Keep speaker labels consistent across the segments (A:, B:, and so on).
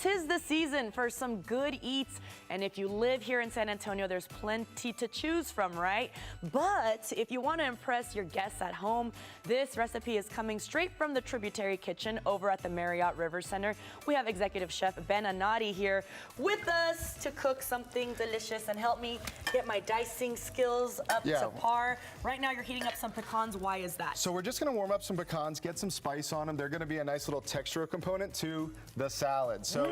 A: 'Tis the season for some good eats, and if you live here in San Antonio, there's plenty to choose from, right? But if you want to impress your guests at home, this recipe is coming straight from the Tributary kitchen over at the Marriott River Center. We have Executive Chef Ben Annotti here with us to cook something delicious and help me get my dicing skills up to par. Right now, you're heating up some pecans. Why is that?
B: So we're just going to warm up some pecans, get some spice on them. They're going to be a nice little textural component to the salad. So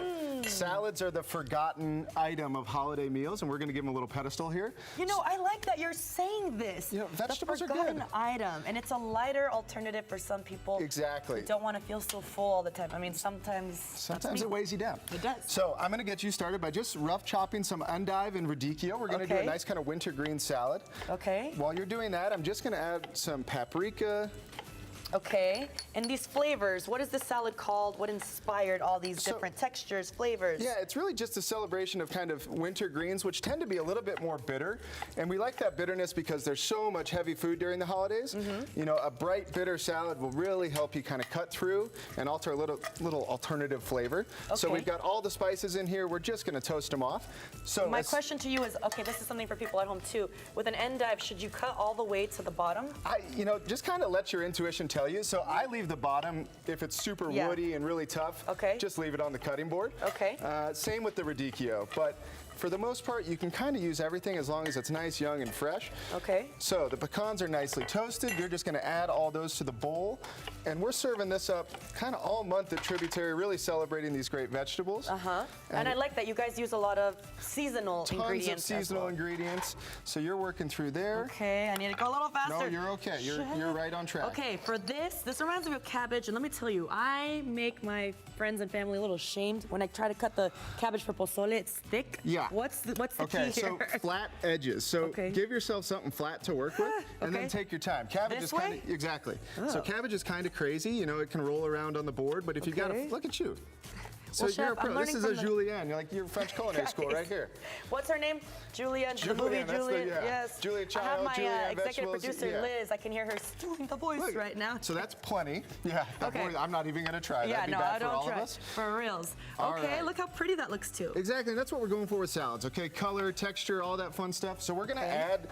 B: salads are the forgotten item of holiday meals, and we're going to give them a little pedestal here.
A: You know, I like that you're saying this.
B: You know, vegetables
A: the
B: are good.
A: forgotten item, and it's a lighter alternative for some people.
B: Exactly.
A: Who don't want to feel so full all the time. I mean, sometimes
B: it weighs you down.
A: It does.
B: So I'm going to get you started by just rough chopping some endive and radicchio. We're going to do a nice kind of winter green salad.
A: Okay.
B: While you're doing that, I'm just going to add some paprika.
A: Okay, and these flavors, what is this salad called? What inspired all these different textures, flavors?
B: Yeah, it's really just a celebration of kind of winter greens, which tend to be a little bit more bitter. And we like that bitterness because there's so much heavy food during the holidays. You know, a bright, bitter salad will really help you kind of cut through and alter a little alternative flavor. So we've got all the spices in here. We're just going to toast them off. So
A: my question to you is, okay, this is something for people at home too. With an endive, should you cut all the way to the bottom?
B: You know, just kind of let your intuition tell you. So I leave the bottom, if it's super woody and really tough, just leave it on the cutting board. Same with the radicchio, but for the most part, you can kind of use everything as long as it's nice, young, and fresh. So the pecans are nicely toasted. You're just going to add all those to the bowl. And we're serving this up kind of all month at Tributary, really celebrating these great vegetables.
A: And I like that you guys use a lot of seasonal ingredients.
B: Tons of seasonal ingredients. So you're working through there.
A: Okay, I need to go a little faster.
B: No, you're okay. You're right on track.
A: Okay, for this reminds me of cabbage. And let me tell you, I make my friends and family a little ashamed when I try to cut the cabbage for pozole. It's thick. What's the key here?
B: So flat edges. So give yourself something flat to work with, and then take your time. Cabbage is kind of So cabbage is kind of crazy. You know, it can roll around on the board, but if you got to look at you. So
A: well,
B: you're
A: Chef,
B: a pro. This is a Julienne. You're like your French culinary school right here.
A: What's her name? Julienne. The movie Julienne. Yes.
B: Julia Child.
A: I have my executive producer Liz. I can hear her doing the voice right now.
B: So that's plenty. I'm not even gonna try. That'd be
A: no,
B: bad
A: I
B: for
A: don't
B: all
A: try.
B: of us.
A: For reals. Okay, look how pretty that looks too.
B: Exactly. That's what we're going for with salads. Okay, color, texture, all that fun stuff. So we're gonna add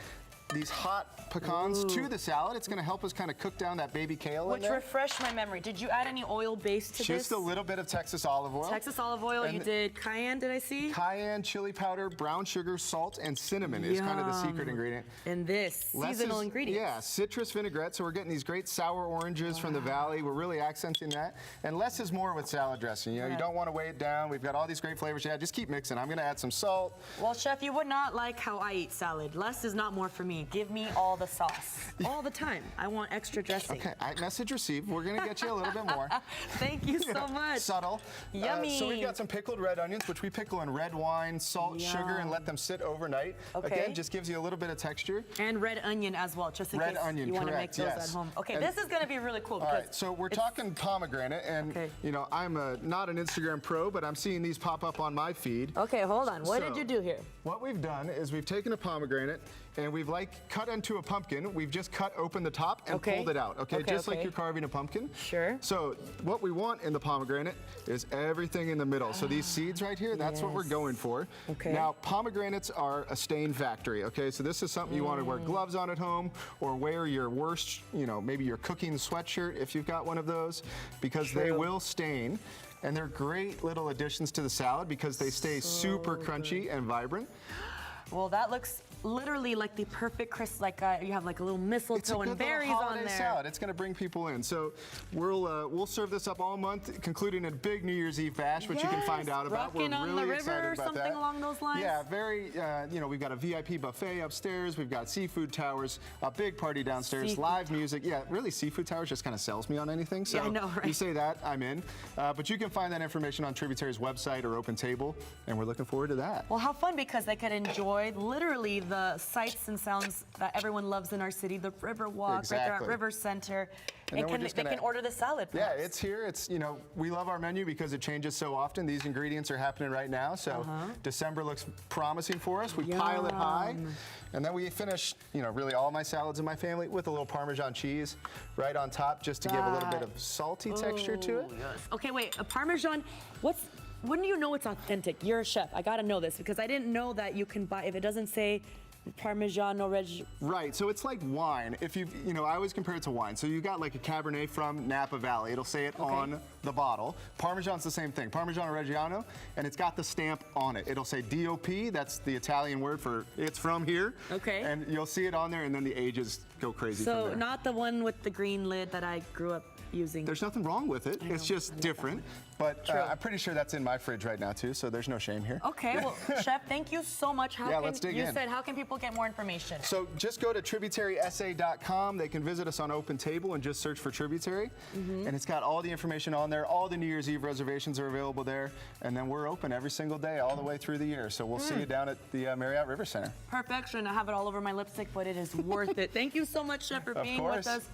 B: these hot pecans to the salad. It's going to help us kind of cook down that baby kale in there.
A: Which refreshed my memory. Did you add any oil base to this?
B: Just a little bit of Texas olive oil.
A: Texas olive oil. And you did cayenne, did I see?
B: Cayenne, chili powder, brown sugar, salt, and cinnamon is kind of the secret ingredient.
A: And this, seasonal ingredients.
B: Yeah, citrus vinaigrette. So we're getting these great sour oranges from the valley. We're really accenting that. And less is more with salad dressing. You know, you don't want to weigh it down. We've got all these great flavors. Yeah, just keep mixing. I'm going to add some salt.
A: Well, Chef, you would not like how I eat salad. Less is not more for me. Give me all the sauce. All the time. I want extra dressing.
B: Okay, message received. We're going to get you a little bit more.
A: Thank you so much.
B: Subtle.
A: Yummy.
B: So we've got some pickled red onions, which we pickle in red wine, salt, sugar, and let them sit overnight. Again, just gives you a little bit of texture.
A: And red onion as well, just in case you want to make those at home. Okay, and this is going to be really cool.
B: All right, so we're talking pomegranate, and you know, I'm not an Instagram pro, but I'm seeing these pop up on my feed.
A: Okay, hold on. What did you do here?
B: What we've done is we've taken a pomegranate and we've cut into a pumpkin. We've just cut open the top and pulled it out. Just like you're carving a pumpkin. So what we want in the pomegranate is everything in the middle. So these seeds right here, that's what we're going for. Now pomegranates are a stain factory. So this is something you want to wear gloves on at home, or wear your worst, you know, maybe your cooking sweatshirt if you've got one of those, because they will stain. And they're great little additions to the salad because they stay super crunchy and vibrant.
A: Well, that looks literally like the perfect crisp, like you have like a little mistletoe and berries on there.
B: Salad. It's going to bring people in. So we'll serve this up all month, concluding a big New Year's Eve bash, which you can find out about.
A: We're really excited about something along those lines.
B: Yeah, very. You know, we've got a VIP buffet upstairs. We've got seafood towers, a big party downstairs, live music. Yeah, really, seafood towers just kind of sells me on anything. So
A: I know, right?
B: You say that, I'm in. But you can find that information on Tributary's website or Open Table, and we're looking forward to that.
A: Well, how fun, because they could enjoy literally the sights and sounds that everyone loves in our city, the river walk right there at River Center. And they can order the salad.
B: Yeah, it's here. It's, you know, we love our menu because it changes so often. These ingredients are happening right now, so December looks promising for us. We pile it high, and then we finish, you know, really all my salads in my family with a little Parmesan cheese right on top, just to give a little bit of salty texture to it.
A: Okay, wait, a Parmesan. when do you know it's authentic? You're a chef. I gotta know this because I didn't know that you can buy, if it doesn't say Parmigiano Reggiano.
B: Right, so it's like wine. If you know, I always compare it to wine. So you got like a Cabernet from Napa Valley. It'll say it on the bottle. Parmesan's the same thing, Parmigiano Reggiano, and it's got the stamp on it. It'll say DOP, that's the Italian word for it's from here.
A: Okay.
B: And you'll see it on there, and then the ages go crazy from there.
A: So not the one with the green lid that I grew up using.
B: There's nothing wrong with it. It's just different. But I'm pretty sure that's in my fridge right now too, so there's no shame here.
A: Okay, well, Chef, thank you so much.
B: Let's dig in.
A: You said, how can people get more information?
B: So just go to tributarysA.com. They can visit us on Open Table and just search for Tributary. And it's got all the information on there. All the New Year's Eve reservations are available there. And then we're open every single day all the way through the year. So we'll see you down at the Marriott River Center.
A: Perfection. I have it all over my lipstick, but it is worth it. Thank you so much, Chef, for being with us.